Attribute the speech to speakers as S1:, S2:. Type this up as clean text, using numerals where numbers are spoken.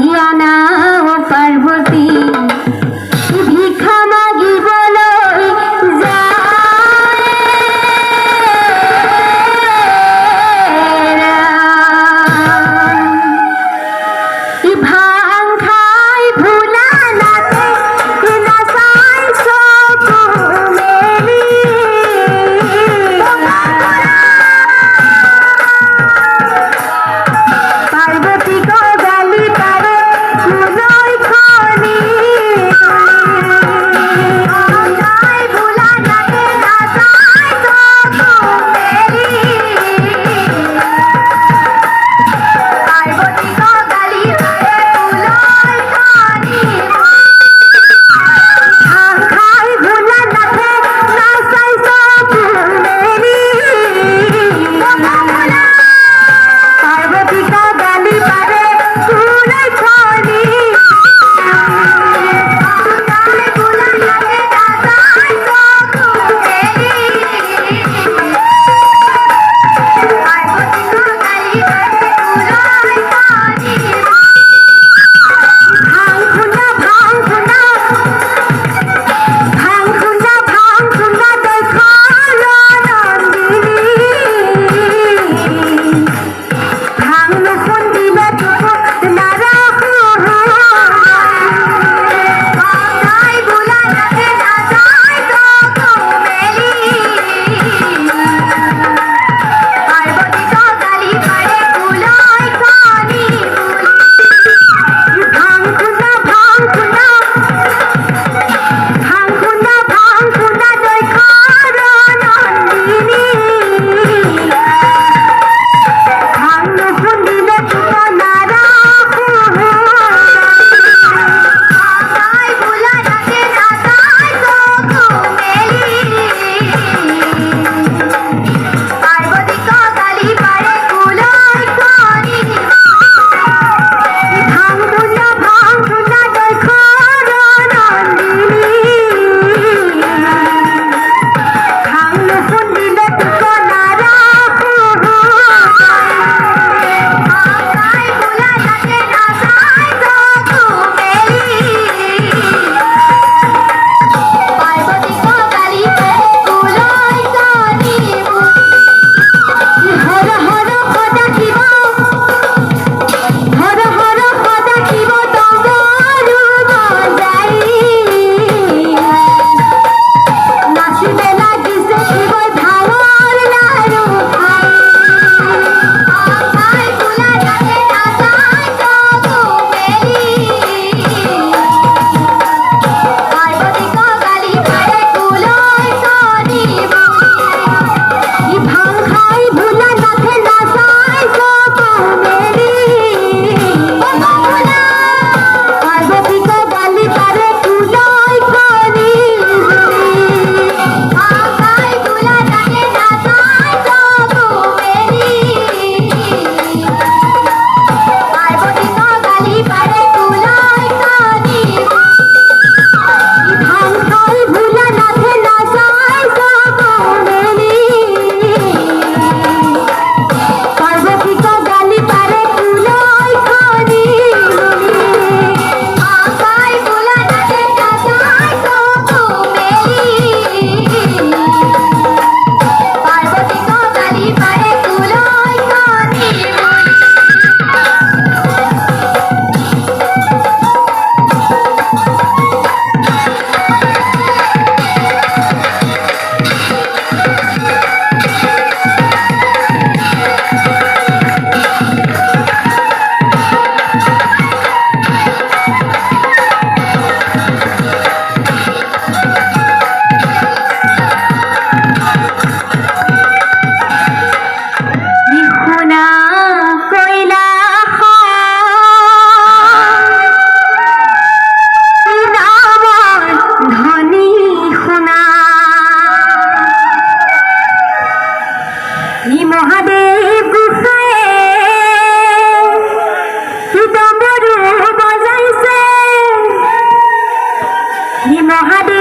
S1: ইয়ানা পার্বতী ভিক্ষা মাগিবলৈ যায় ভাং খাই ভোলা নাথে নাচাই চকু মেলি পার্বতী গো গালি পারে ফুলই খনি খাই ভোলা নাথে নাচাই চকু মেলি পার্বতী গো গালি পারে ফুলই খনি ভাং খাই ভোলা নাথে নাচাই চকু মেলি পার্বতী গো গালি পারে ফুলই খনি গালি ভোলা নাথে নাচাই চকু মেলি পার্বতী গো গালি পারে ফুলই খনি ভাং খুন্ডা দেখো নন্দিনী ভাং নুকুন দিলে টুকু নারাহু ভাঙাই ভোলা নাথে নাচাই চকু মেলি পার্বতী গো গালি পারে ফুলই খনি ভাং খুন্ডা দেখো নন্দিনী ভাং নুকুন দিলে টুকু নারাহু ভাঙাই ভোলা নাথে নাচাই চকু মেলি পার্বতী গো গালি পারে ফুলই খনি ভাং খুন্ডা দেখো নন্দিনী ভাং নুকুন দিলে টুকু নারাহু ভাঙাই ভোলা নাথে নাচাই চকু মেলি পার্বতী গো গালি পারে ফুলই খনি হর হর খোদা শিব তবরু বজাই নাচিবে লাগিছে শিবই ভাঙর লাড়ু খাই ভাঙাই ভোলা নাথে নাচাই চকু মেলি পার্বতী গো গালি পারে ফুলই খনি ভাং খাই ভোলা নাথে নাচাই চকু মেলি পার্বতী গো গালি পারে ফুলই খনি ভাং খাই ভোলা নাথে নাচাই চকু মেলি পার্বতী গো গালি পারে ফুলই খনি ভাং খাই ভোলা নাথে নাচাই চকু মেলি পার্বতী গো গালি পারে ফুলই খনি ভাঙাই ভোলা নাথে নাচাই চকু মেলি পার্বতী গো গালি পারে ফুলই খনি বিহুনা কইলা নামৰ ধনী শুনা মহাদেৱ গোসাঁয়ে তবৰু বজাইছে মহাদেৱ